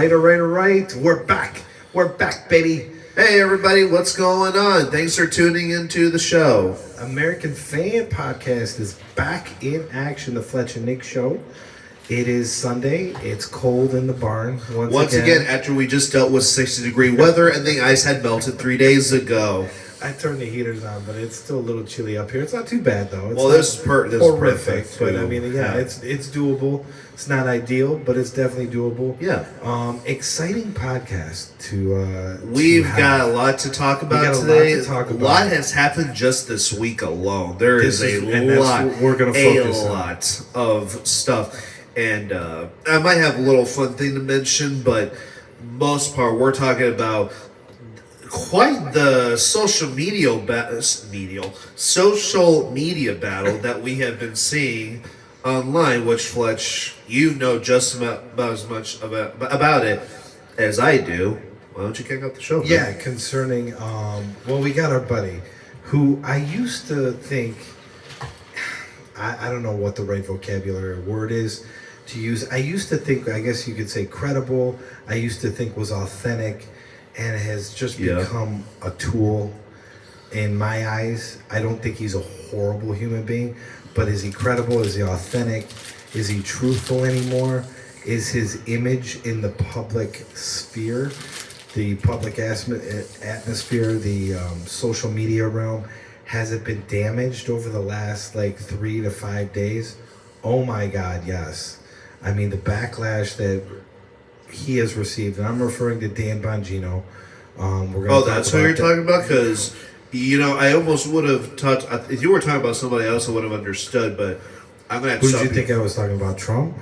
right. We're back. We're back, baby. Hey, everybody, what's going on? Thanks for tuning into the show. American Fan Podcast is back in action, the Fletch and Nick Show. It is Sunday. It's cold in the barn. Once again, after we just dealt with 60-degree weather and the ice had melted 3 days ago. I turned the heaters on, but it's still a little chilly up here. It's not too bad, though. It's this is horrific, perfect. But I mean, it's doable. It's not ideal, but it's definitely doable. Yeah. Exciting podcast to. We've got a lot to talk about today. A lot has happened just this week alone. There is a lot. We're going to focus a lot of stuff, and I might have a little fun thing to mention, but most part, we're talking about quite the social media battle that we have been seeing online, which, Fletch, you know just about as much about it as I do. Why don't you kick off the show? Yeah, concerning, we got our buddy, who I used to think, I don't know what the right vocabulary or word is to use. I used to think, I guess you could say credible. I used to think was authentic, and has just become a tool in my eyes. I don't think he's a horrible human being, but is he credible? Is he authentic? Is he truthful anymore? Is his image in the public sphere, the public atmosphere, the social media realm, has it been damaged over the last 3 to 5 days? Oh my God, yes. I mean, the backlash that he has received, and I'm referring to Dan Bongino. That's who you're talking about? Because, I almost would have touched, if you were talking about somebody else, I would have understood, but I'm going to have to. Who did you think I was talking about? Trump?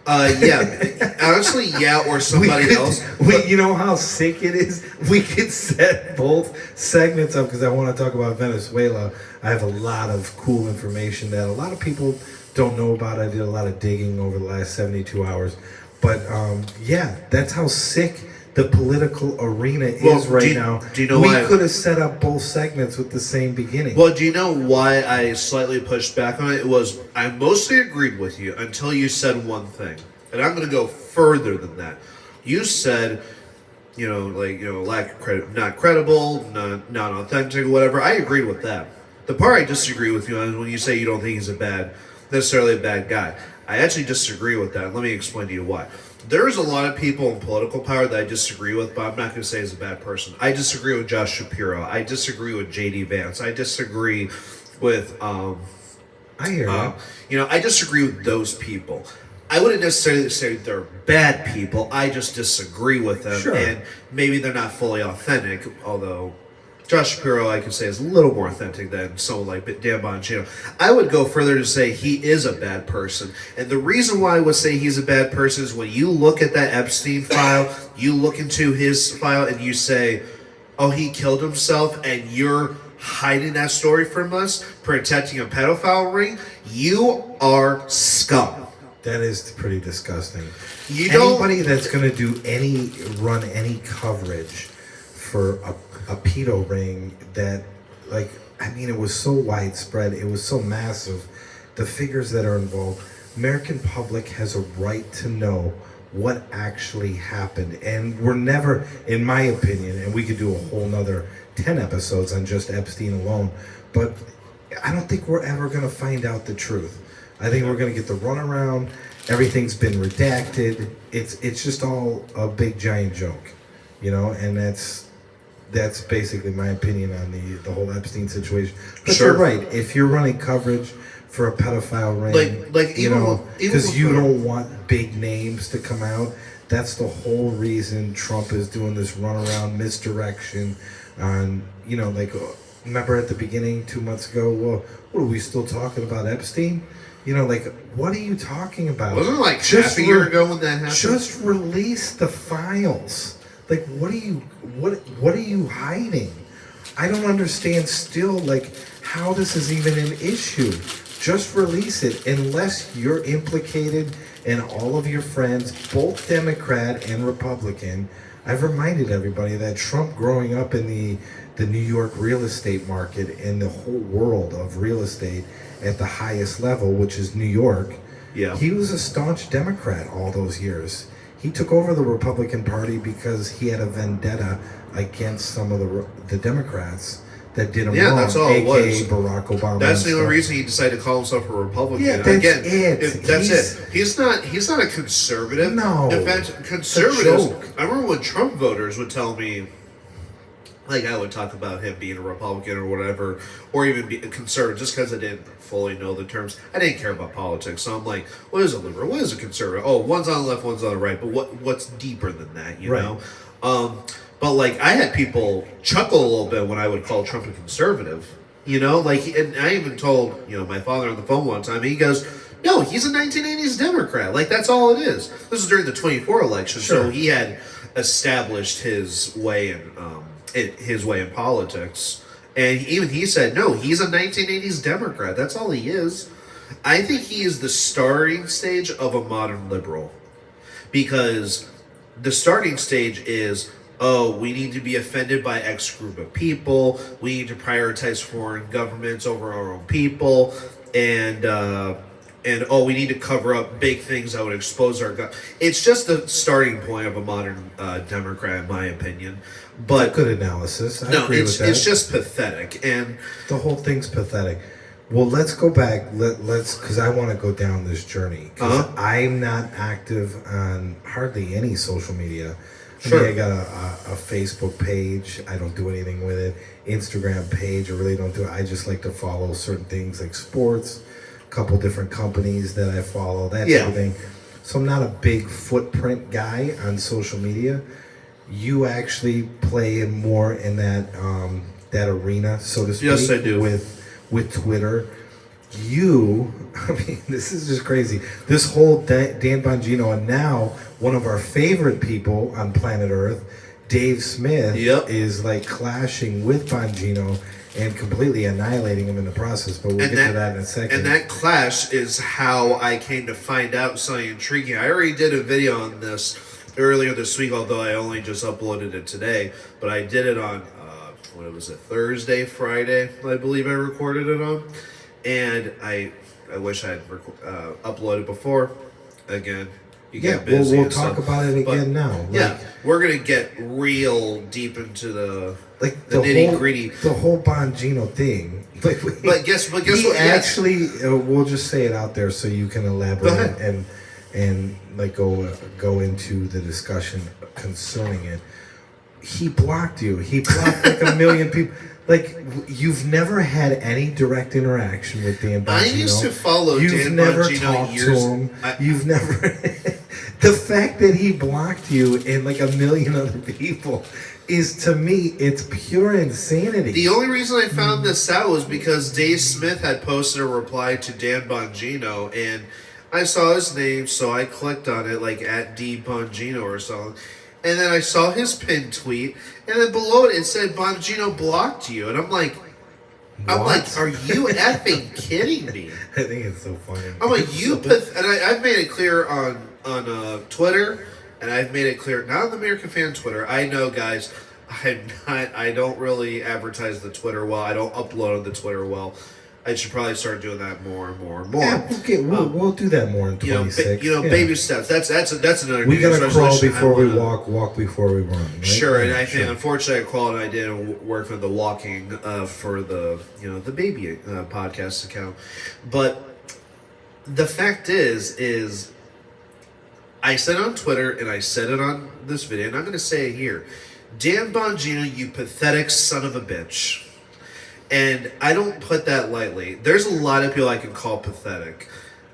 Yeah. Honestly, yeah, or somebody else. You know how sick it is? We could set both segments up because I want to talk about Venezuela. I have a lot of cool information that a lot of people don't know about. I did a lot of digging over the last 72 hours. But, that's how sick the political arena is now. Do you know we why? Could have set up both segments with the same beginning. Well, do you know why I slightly pushed back on it? It was, I mostly agreed with you until you said one thing. And I'm going to go further than that. You said, lack of credit, not credible, not authentic, whatever. I agreed with that. The part I disagree with you on is when you say you don't think he's necessarily a bad guy. I actually disagree with that. Let me explain to you why. There's a lot of people in political power that I disagree with, but I'm not going to say he's a bad person. I disagree with Josh Shapiro. I disagree with J.D. Vance. I disagree with, I hear you. I disagree with those people. I wouldn't necessarily say they're bad people. I just disagree with them. Sure. And maybe they're not fully authentic, although Josh Shapiro, I could say, is a little more authentic than someone like Dan Bongino. I would go further to say he is a bad person. And the reason why I would say he's a bad person is when you look at that Epstein file, you look into his file and you say, oh, he killed himself, and you're hiding that story from us, protecting a pedophile ring, you are scum. That is pretty disgusting. Anybody that's going to run any coverage for a pedo ring that, it was so widespread, it was so massive, the figures that are involved, American public has a right to know what actually happened. And we're never, in my opinion, and we could do a whole nother 10 episodes on just Epstein alone, but I don't think we're ever going to find out the truth. I think we're going to get the runaround. Everything's been redacted. It's just all a big giant joke, and that's basically my opinion on the whole Epstein situation. But sure. You're right. If you're running coverage for a pedophile ring, because you don't want big names to come out, that's the whole reason Trump is doing this runaround misdirection on, remember at the beginning 2 months ago, well, what are we still talking about Epstein? What are you talking about? Wasn't it half a year ago when that happened? Just release the files. What are you hiding? I don't understand still, how this is even an issue. Just release it, unless you're implicated and all of your friends, both Democrat and Republican. I've reminded everybody that Trump, growing up in the New York real estate market and the whole world of real estate at the highest level, which is New York, he was a staunch Democrat all those years. he took over the Republican Party because he had a vendetta against some of the Democrats that did him Yeah, wrong, that's all it aka was. Barack Obama. That's the and only stuff. reason he decided to call himself a Republican. Yeah, that's Again, it. That's it. He's not a conservative. No. In fact, It's a conservatives. joke. I remember when Trump voters would tell me, like I would talk about him being a Republican or whatever, or even be a conservative, just because I didn't fully know the terms. I didn't care about politics, so I'm like, what is a liberal? What is a conservative? Oh, one's on the left, one's on the right. But what's deeper than that? You Right. know. But like I had people chuckle a little bit when I would call Trump a conservative. You know, like, and I even told my father on the phone one time. He goes, "No, he's a 1980s Democrat. Like that's all it is." This is during the 24 election, Sure. so he had established his way in politics, and even he said, "No, he's a 1980s Democrat. That's all he is." I think he is the starting stage of a modern liberal, because the starting stage is, oh, we need to be offended by X group of people. We need to prioritize foreign governments over our own people, and oh, we need to cover up big things that would expose our government. It's just the starting point of a modern Democrat, in my opinion. But Good analysis. I no, agree with that. it's just pathetic, and The whole thing's pathetic. Well, let's go back. Let's because I want to go down this journey. Because I'm not active on hardly any social media. Sure. I got a Facebook page. I don't do anything with it. Instagram page. I really don't do it. I just like to follow certain things like sports, a couple different companies that I follow, that Yeah. sort of thing. So I'm not a big footprint guy on social media. You actually play more in that arena, so to speak. Yes, I do. With Twitter. I mean, this is just crazy. This whole Dan Bongino, and now one of our favorite people on planet Earth, Dave Smith, Yep. is like clashing with Bongino and completely annihilating him in the process. But we'll get to that in a second. And that clash is how I came to find out something intriguing. I already did a video on this earlier this week, although I only just uploaded it today. But I did it on, what was it, Thursday, Friday, I believe I recorded it on. And I wish I had uploaded before. Again, you get busy. we'll and talk stuff. about it But, again now. Yeah, we're going to get real deep into the The nitty gritty. The whole Bongino thing. But guess what? He Yes. actually, we'll just say it out there so you can elaborate Go ahead. and like go into the discussion concerning it. He blocked you. He blocked like a million people. Like you've never had any direct interaction with Dan Bongino. I used to follow You've Dan never Bongino talked years. to him. You've never. The fact that he blocked you and like a million other people is, to me, it's pure insanity. The only reason I found this out was because Dave Smith had posted a reply to Dan Bongino, and I saw his name, so I clicked on it, like at D Bongino or something. And then I saw his pinned tweet, and then below it said Bongino blocked you, and I'm like, What? are you effing kidding me? I think it's so funny. I'm like, and I've made it clear on Twitter, and I've made it clear not on the American Fan Twitter. I know, guys, I don't really advertise the Twitter well. I don't upload on the Twitter well. I should probably start doing that more and more and more. Yeah, okay, we'll do that more in 26. Yeah. baby Baby steps. That's another. We New gotta Year's crawl resolution. before I we wanna- walk before we run. Right? Sure, and Yeah, I think unfortunately I crawled and I didn't work on the walking for the the baby podcast account, but the fact is I said it on Twitter and I said it on this video, and I'm going to say it here: Dan Bongino, you pathetic son of a bitch. And I don't put that lightly. There's a lot of people I can call pathetic.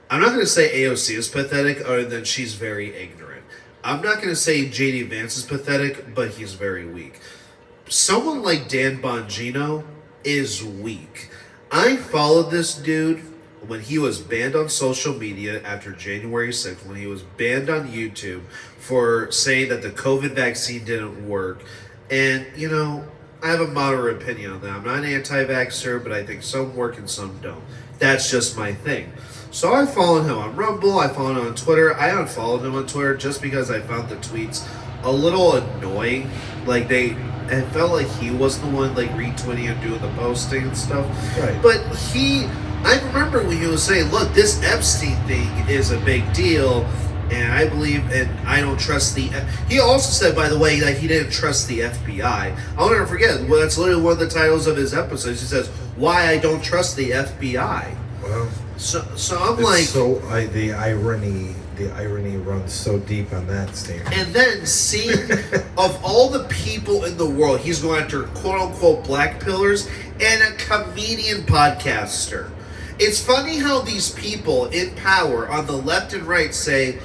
I'm not going to say AOC is pathetic, other than she's very ignorant. I'm not going to say JD Vance is pathetic, but he's very weak. Someone like Dan Bongino is weak. I followed this dude when he was banned on social media after January 6th, when he was banned on YouTube for saying that the COVID vaccine didn't work. And, I have a moderate opinion on that. I'm not an anti-vaxxer, but I think some work and some don't. That's just my thing. So I followed him on Rumble. I followed him on Twitter. I unfollowed him on Twitter just because I found the tweets a little annoying. Like it felt like he was the one like retweeting and doing the posting and stuff. Right. But I remember when he was saying, "Look, this Epstein thing is a big deal." And I believe, and I don't trust the. He also said, by the way, that he didn't trust the FBI. I'll never forget. Well, that's literally one of the titles of his episodes. He says, "Why I don't trust the FBI." Well, so I'm like, the irony runs so deep on that statement. and then seeing of all the people in the world, he's going after quote unquote black pillars and a comedian podcaster. It's funny how these people in power on the left and right say,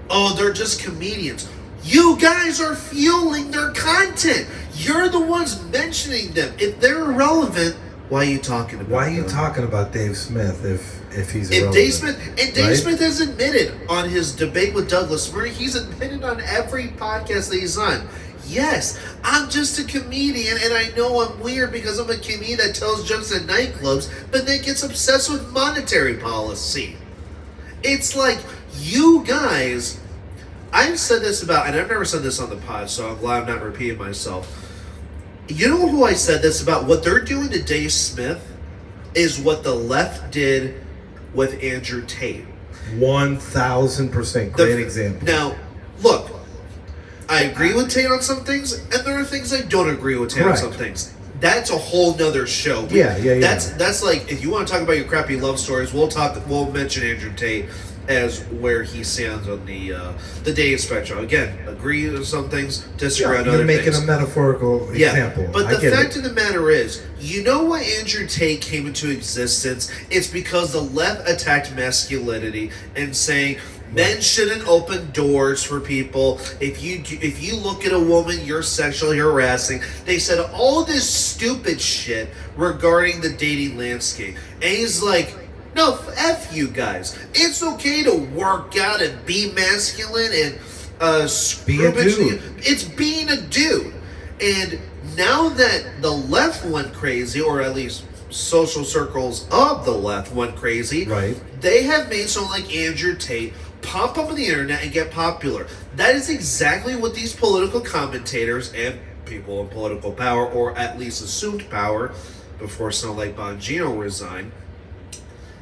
"Oh, they're just comedians." You guys are fueling their content. You're the ones mentioning them. If they're irrelevant, why are you talking about them? Why are you talking about Dave Smith if he's If irrelevant? Dave Smith has admitted on his debate with Douglas Murray, he's admitted on every podcast that he's on. Yes, I'm just a comedian, and I know I'm weird because I'm a comedian that tells jokes at nightclubs, but then gets obsessed with monetary policy. It's like, you guys, I've said this about, and I've never said this on the pod, so I'm glad I'm not repeating myself. You know who I said this about? What they're doing to Dave Smith is what the left did with Andrew Tate. 1,000%. Great example. Now, look, I agree with Tate on some things, and there are things I don't agree with Tate on some things. That's a whole nother show. Yeah. That's like, if you want to talk about your crappy love stories, we'll mention Andrew Tate as where he stands on the dating spectrum. Again, agree with some things, disagree on other things. You're making a metaphorical example. But the fact of the matter is, you know why Andrew Tate came into existence? It's because the left attacked masculinity and saying men shouldn't open doors for people. If you look at a woman, you're sexually harassing. They said all this stupid shit regarding the dating landscape. And he's like, no, F you guys. It's okay to work out and be masculine and be a dude. It's being a dude. And now that the left went crazy, or at least social circles of the left went crazy, right, they have made someone like Andrew Tate pop up on the internet and get popular. That is exactly what these political commentators and people in political power, or at least assumed power, before someone like Bongino resigned.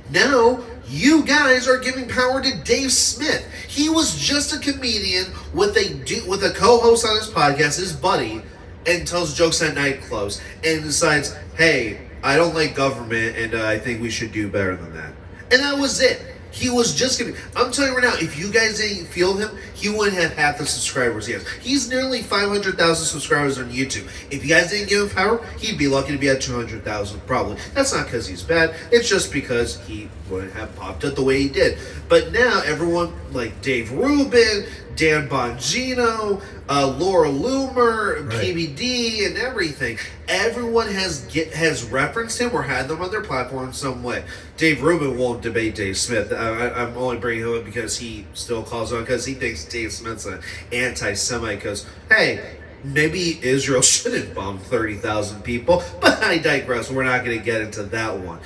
Now, you guys are giving power to Dave Smith. He was just a comedian with a co-host on his podcast, his buddy, and tells jokes at nightclubs, and decides, hey, I don't like government, and I think we should do better than that. And that was it. He was just gonna. I'm telling you right now, if you guys didn't feel him, he wouldn't have half the subscribers he has. He's nearly 500,000 subscribers on YouTube. If you guys didn't give him power, he'd be lucky to be at 200,000 probably. That's not because he's bad. It's just because he wouldn't have popped up the way he did. But now everyone like Dave Rubin, Dan Bongino, Laura Loomer, PBD, and everything. Everyone has referenced him or had them on their platform in some way. Dave Rubin won't debate Dave Smith. I'm only bringing him up because he still calls on, because he thinks Dave Smith's an anti-Semite. Because, hey, maybe Israel shouldn't bomb 30,000 people. But I digress. We're not going to get into that one.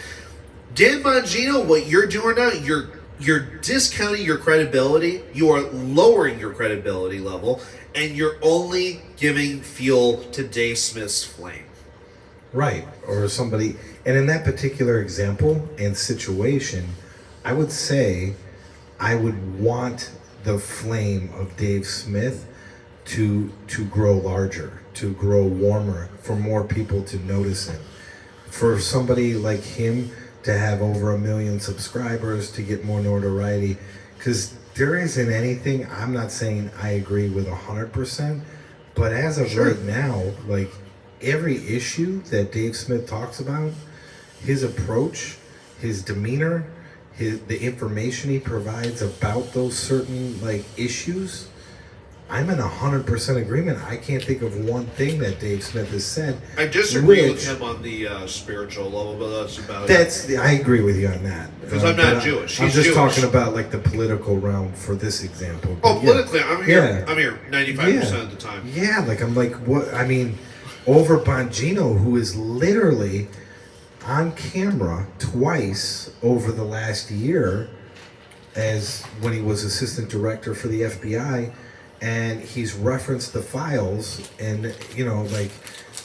Dan Bongino, what you're doing now, you're discounting your credibility, you are lowering your credibility level, and you're only giving fuel to Dave Smith's flame. Right, or somebody, and in that particular example and situation, I would say I would want the flame of Dave Smith to grow larger, to grow warmer, for more people to notice him. For somebody like him to have over 1 million subscribers, to get more notoriety, because there isn't anything, I'm not saying I agree with 100%, but as of right now, like every issue that Dave Smith talks about, his approach, his demeanor, the information he provides about those certain like issues, I'm in 100% agreement. I can't think of one thing that Dave Smith has said. I disagree with him on the spiritual level, but that's about it. I agree with you on that. Because I'm not Jewish. I'm just Jewish. talking about like the political realm for this example. Oh, politically, I'm here. I'm here 95% of the time. Yeah, like I'm like, what? I mean, over Bongino, who is literally on camera twice over the last year, as when he was assistant director for the FBI. And he's referenced the files, and like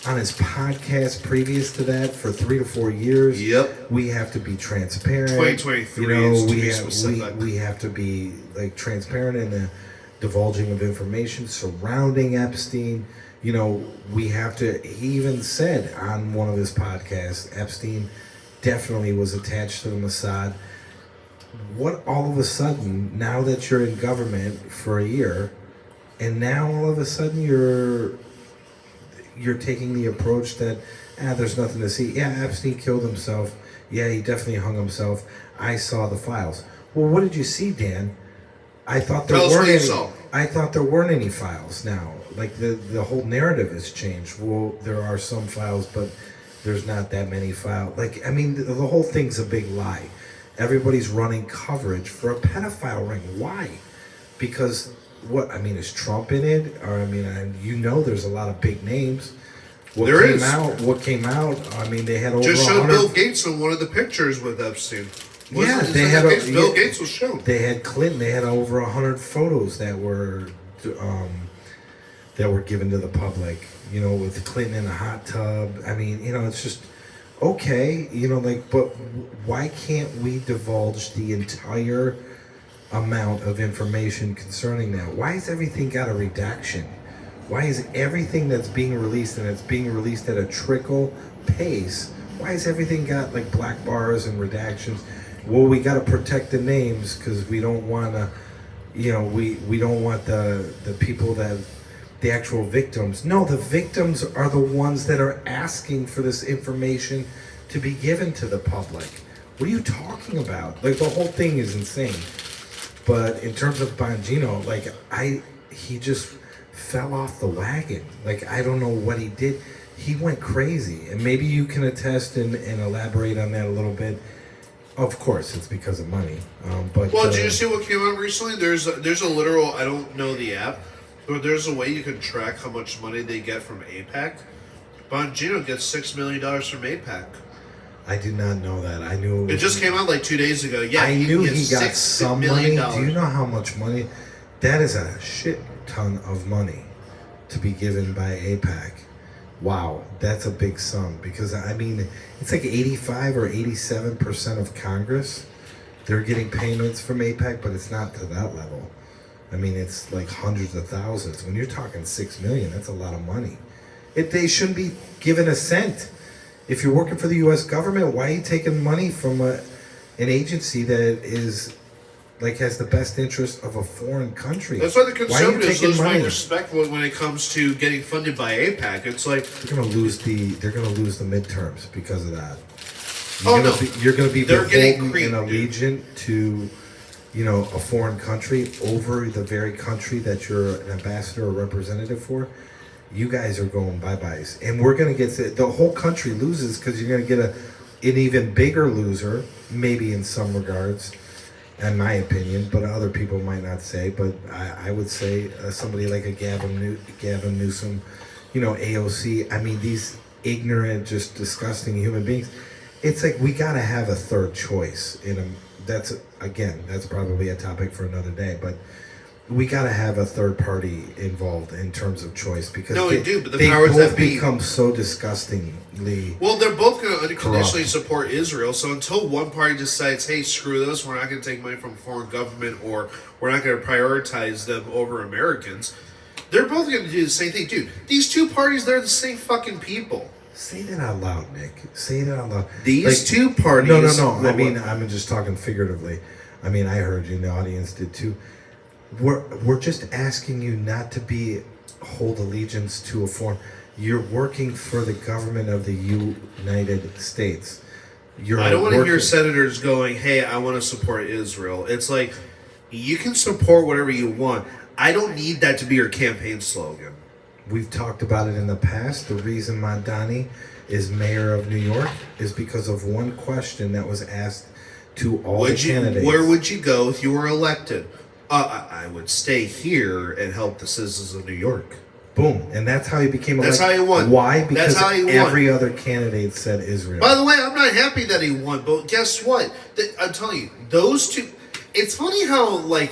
on his podcast previous to that for 3 to 4 years. Yep. We have to be transparent. 2023 You know, is to we be have, specific. we have to be like transparent in the divulging of information surrounding Epstein. You know, we have to. He even said on one of his podcasts, Epstein definitely was attached to the Mossad. What all of a sudden, now that you're in government for a year, and now all of a sudden you're taking the approach that there's nothing to see. Yeah, Epstein killed himself. Yeah, he definitely hung himself. I saw the files. Well, what did you see, Dan? I thought there Tell us weren't what you any. saw. I thought there weren't any files now. Like the whole narrative has changed. Well, there are some files, but there's not that many files. Like, I mean, the whole thing's a big lie. Everybody's running coverage for a pedophile ring. Why? Because what? I mean, is Trump in it? Or I mean, you know, there's a lot of big names. What There came is. out? What came out? I mean, they had over Just showed 100. Bill Gates in one of the pictures with Epstein. Yeah, Wasn't they it had Gates? a, Bill yeah, Gates was shown. They had Clinton. They had over 100 photos that were given to the public. You know, with Clinton in a hot tub. I mean, you know, it's just okay. You know, like, but why can't we divulge the entire amount of information concerning that? Why has everything got a redaction? Why is everything that's being released, and it's being released at a trickle pace, why has everything got like black bars and redactions? Well, we got to protect the names because we don't want to, you know, we don't want the people that, the actual victims. No, the victims are the ones that are asking for this information to be given to the public. What are you talking about? Like, the whole thing is insane. But in terms of Bongino, like, he just fell off the wagon. Like, I don't know what he did. He went crazy. And maybe you can attest and elaborate on that a little bit. Of course, it's because of money. But Well, did you see what came out recently? There's a literal, I don't know the app, but there's a way you can track how much money they get from APAC. Bongino gets $6 million from APAC. I did not know that. I knew It just came out like 2 days ago. Yeah, I knew gets he got $6 some million. money. Do you know how much money? That is a shit ton of money to be given by APAC. Wow, that's a big sum, because I mean, it's like 85 or 87% of Congress, they're getting payments from APAC, but it's not to that level. I mean, it's like hundreds of thousands. When you're talking 6 million, that's a lot of money. They shouldn't be given a cent. If you're working for the U.S. government, why are you taking money from an agency that is like has the best interest of a foreign country? That's why the Why are you conservatives taking lose my money? respect when it comes to getting funded by APAC. It's like, They're gonna lose the midterms because of that. no. You're gonna be They're getting beholden creamed, and allegiant to, you know, a foreign country over the very country that you're an ambassador or representative for. You guys are going bye-byes, and we're gonna get the whole country loses because you're gonna get an even bigger loser, maybe in some regards, in my opinion, but other people might not say. But I would say somebody like a Gavin Newsom, you know, AOC. I mean, these ignorant, just disgusting human beings. It's like we gotta have a third choice in them. That's probably a topic for another day, but we got to have a third party involved in terms of choice, because No, we do, but the they powers both that be- become so disgustingly. well, they're both going to unconditionally Corrupt. support Israel. So until one party decides, hey, screw this, we're not going to take money from foreign government, or we're not going to prioritize them over Americans, they're both going to do the same thing. Dude, these two parties, they're the same fucking people. Say that out loud, Nick. Say that out loud. These two parties... No. I mean, I'm just talking figuratively. I mean, I heard you, and the audience did too. We're just asking you not to hold allegiance to a foreign. You're working for the government of the United States. I don't want to hear senators going, hey, I want to support Israel. It's like, you can support whatever you want. I don't need that to be your campaign slogan. We've talked about it in the past. The reason Madani is mayor of New York is because of one question that was asked to all the candidates. Where would you go if you were elected? I would stay here and help the citizens of New York. Boom. And that's how he became elected. That's how he won. Why? Because That's how he won. every other candidate said Israel. By the way, I'm not happy that he won, but guess what? I'm telling you, those two... It's funny how, like,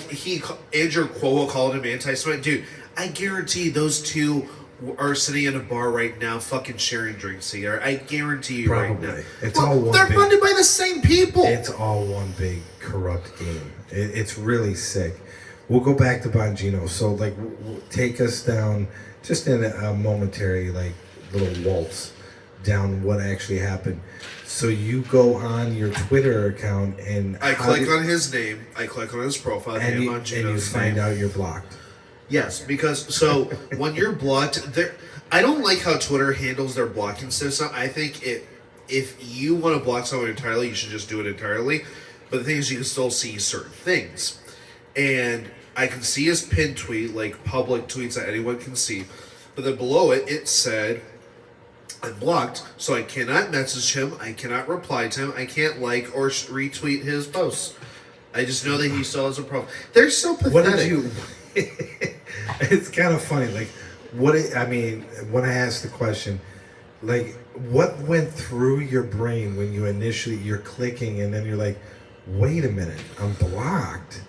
Andrew Cuomo called him anti-Semitic. Dude, I guarantee those two are sitting in a bar right now, fucking sharing drinks together. I guarantee you right now. Probably. It's all one They're big- funded by the same people. It's all one big corrupt game. It's really sick. We'll go back to Bongino. So, like, take us down just in a momentary, like, little waltz down what actually happened. So you go on your Twitter account and I click on his name. I click on his profile. and you Bongino's find name. out you're blocked. Yes, because so when you're blocked, there. I don't like how Twitter handles their blocking system. I think if you want to block someone entirely, you should just do it entirely. But the thing is, you can still see certain things, and I can see his pinned tweet, like public tweets that anyone can see. But then below it, it said, "I'm blocked, so I cannot message him. I cannot reply to him. I can't like or retweet his posts. I just know that he still has a profile." They're so pathetic. What did you? It's kind of funny. Like, I mean, when I asked the question, like, what went through your brain when you're clicking and then you're like, wait a minute, I'm blocked.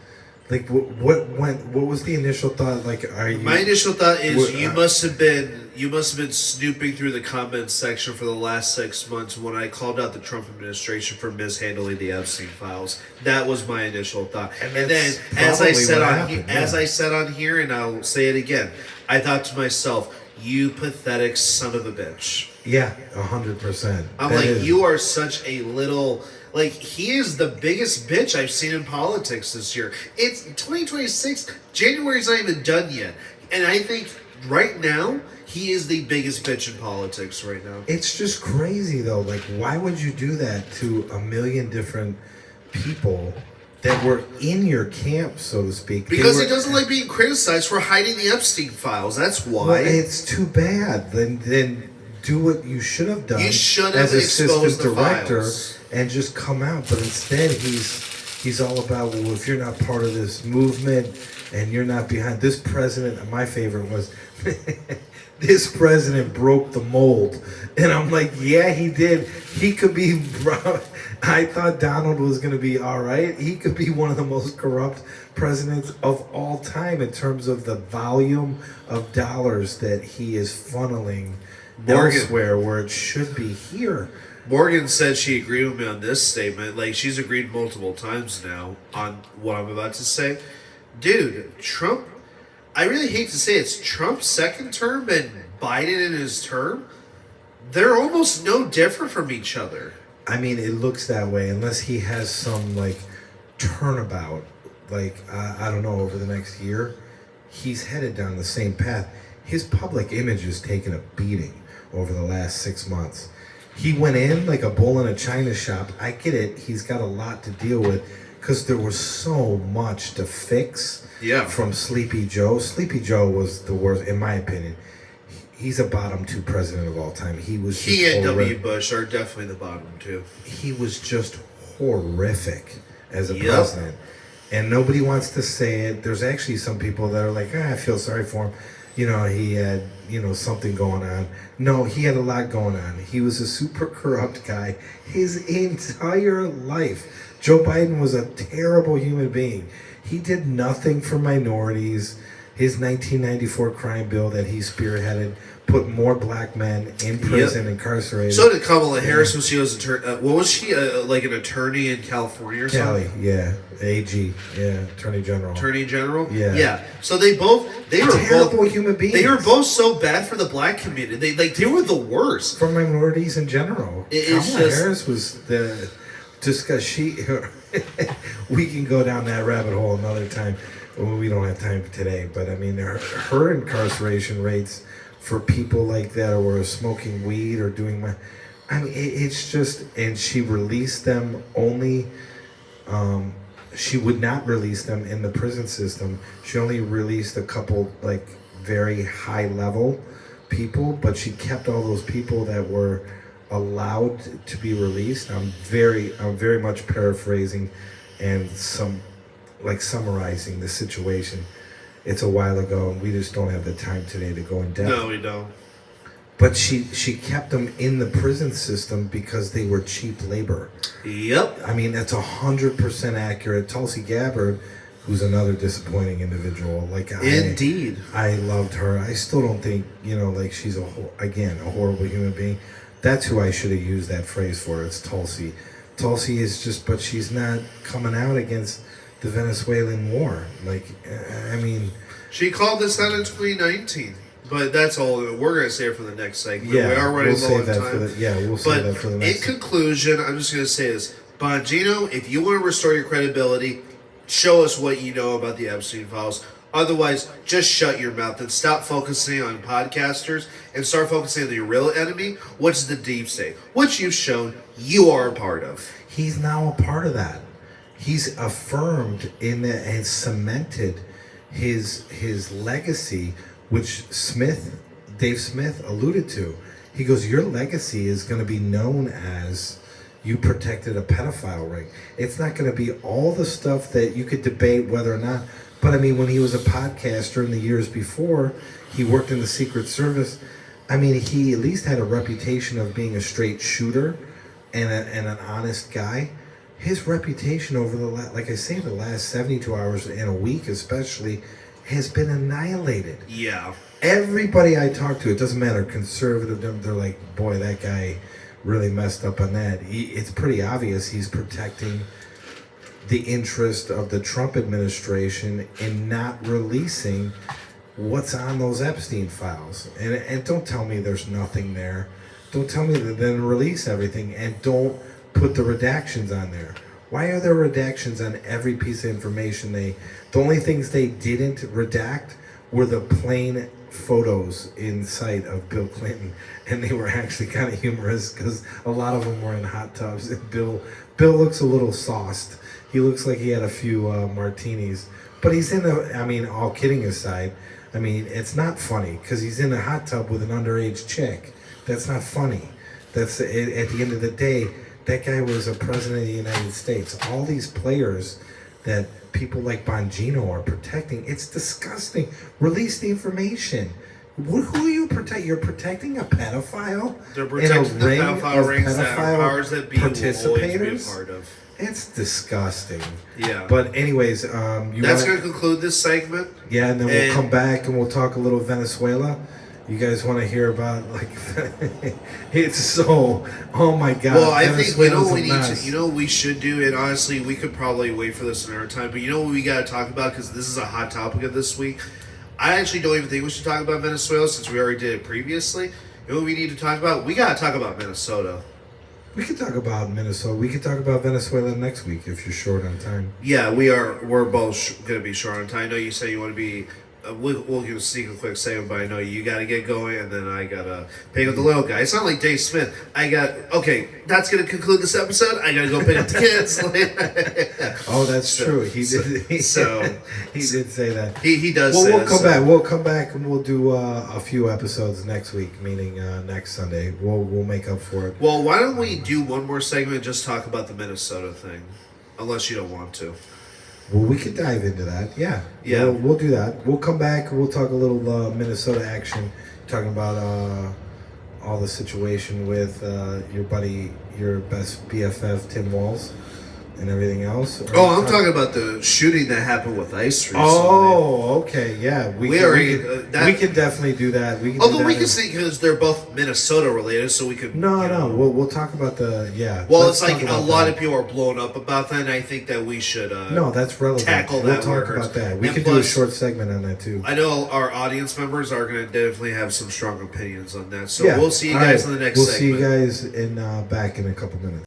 Like, what was the initial thought? Like, are you? My initial thought is you must have been snooping through the comments section for the last 6 months when I called out the Trump administration for mishandling the Epstein files. That was my initial thought. And then, as I said on here, and I'll say it again, I thought to myself, "You pathetic son of a bitch." Yeah, 100%. I'm like, you are such a little. Like, he is the biggest bitch I've seen in politics this year. It's 2026. January's not even done yet. And I think right now, he is the biggest bitch in politics right now. It's just crazy, though. Like, why would you do that to a million different people that were in your camp, so to speak? Because he doesn't like being criticized for hiding the Epstein files. That's why. Well, it's too bad. Then do what you should have done. You should as have assistant exposed the director files. And just come out. But instead, he's all about, well, if you're not part of this movement and you're not behind this president. My favorite was this president broke the mold, and I'm like, yeah, he did. He could be. I thought Donald was going to be all right. He could be one of the most corrupt presidents of all time in terms of the volume of dollars that he is funneling elsewhere where it should be here. Morgan said she agreed with me on this statement. Like, she's agreed multiple times now on what I'm about to say. Dude, Trump, I really hate to say it's Trump's second term and Biden in his term. They're almost no different from each other. I mean, it looks that way unless he has some, like, turnabout. Like, I don't know, over the next year, he's headed down the same path. His public image has taken a beating over the last 6 months. He went in like a bull in a china shop. I get it. He's got a lot to deal with because there was so much to fix from Sleepy Joe. Sleepy Joe was the worst, in my opinion. He's a bottom 2 president of all time. He and W. Bush are definitely the bottom 2. He was just horrific as a president. And nobody wants to say it. There's actually some people that are like, I feel sorry for him. You know, he had, something going on. No, he had a lot going on. He was a super corrupt guy his entire life. Joe Biden was a terrible human being. He did nothing for minorities. His 1994 crime bill that he spearheaded put more black men in prison, incarcerated. So did Kamala Harris when she was what was she, like an attorney in California or something? Cali, yeah. AG, yeah, Attorney General. Attorney General? Yeah. Yeah. So they were terrible human beings. They were both so bad for the black community. They were the worst. For minorities in general. Kamala Harris was just because we can go down that rabbit hole another time. Well, we don't have time today, but I mean, her incarceration rates for people like that who were smoking weed or doing it's just, and she released them only, she would not release them in the prison system. She only released a couple, like, very high level people, but she kept all those people that were allowed to be released. I'm very much paraphrasing and summarizing the situation. It's a while ago, and we just don't have the time today to go in depth. No, we don't. But she kept them in the prison system because they were cheap labor. Yep. I mean, that's 100% accurate. Tulsi Gabbard who's another disappointing individual. Like Indeed. I loved her. I still don't think like she's a horrible human being. That's who I should have used that phrase for. It's Tulsi. Tulsi is just, but she's not coming out against the Venezuelan war. Like, I mean, she called this out in 2019. But that's all. We're going to save it for the next segment. yeah, We are running low on time. We'll save that for the next. In conclusion, I'm just going to say this. Bongino, if you want to restore your credibility, show us what you know about the Epstein files. Otherwise, just shut your mouth and stop focusing on podcasters and start focusing on the real enemy, which is the deep state, which you've shown you are a part of. He's now a part of that. He's affirmed and cemented his legacy, which Dave Smith alluded to. He goes, your legacy is going to be known as you protected a pedophile ring. It's not going to be all the stuff that you could debate whether or not. But I mean, when he was a podcaster in the years before, he worked in the Secret Service. I mean, he at least had a reputation of being a straight shooter and an honest guy. His reputation over the last 72 hours and a week especially has been annihilated. Yeah. Everybody I talk to, it doesn't matter, conservative, they're like, boy, that guy really messed up on that. It's pretty obvious he's protecting the interest of the Trump administration in not releasing what's on those Epstein files. And don't tell me there's nothing there. Don't tell me that then release everything and don't put the redactions on there. Why are there redactions on every piece of information? The only things they didn't redact were the plain photos in sight of Bill Clinton, and they were actually kind of humorous because a lot of them were in hot tubs. And Bill looks a little sauced. He looks like he had a few martinis, but he's all kidding aside, I mean, it's not funny because he's in a hot tub with an underage chick. That's not funny. That's at the end of the day, that guy was a president of the United States. All these players that people like Bongino are protecting, it's disgusting. Release the information. Who are you protecting? You're protecting a pedophile? They're protecting the pedophile rings that powers that be will always be a part of. It's disgusting. Yeah. But anyways, that's going to conclude this segment. Yeah, and then we'll come back and we'll talk a little Venezuela. You guys want to hear about it's so, oh my God. Well, I think we should do, and honestly we could probably wait for this another time, but you know what we got to talk about, because this is a hot topic of this week. I actually don't even think we should talk about Venezuela since we already did it previously. You know what we need to talk about? We got to talk about Minnesota. We could talk about Minnesota. We could talk about Venezuela next week if you're short on time. Yeah, we're both going to be short on time. I know you say you want to be. We'll give a sneak a quick segment, but I know you got to get going, and then I got to pick up the little guy. It's not like Dave Smith. That's going to conclude this episode. I got to go pick up the kids. Oh, that's true. He did. He did say that. He does. Well, we'll come back. We'll come back and we'll do a few episodes next week, meaning next Sunday. We'll make up for it. Well, why don't we do one more segment and just talk about the Minnesota thing, unless you don't want to. Well, we could dive into that. Yeah. Yeah. We'll do that. We'll come back and we'll talk a little Minnesota action, talking about all the situation with your buddy, your best BFF, Tim Walz, and everything else. I'm talking about the shooting that happened with ICE recently. Oh, okay. Yeah. We can definitely do that. We can see, because they're both Minnesota related, so we could... No. We'll talk about the... Yeah. Well, it's like a lot of people are blown up about that, and I think that we should... no, that's relevant. Tackle that. We'll talk about that. We could do a short segment on that, too. I know our audience members are going to definitely have some strong opinions on that, so we'll see you guys in the next segment. We'll see you guys back in a couple minutes.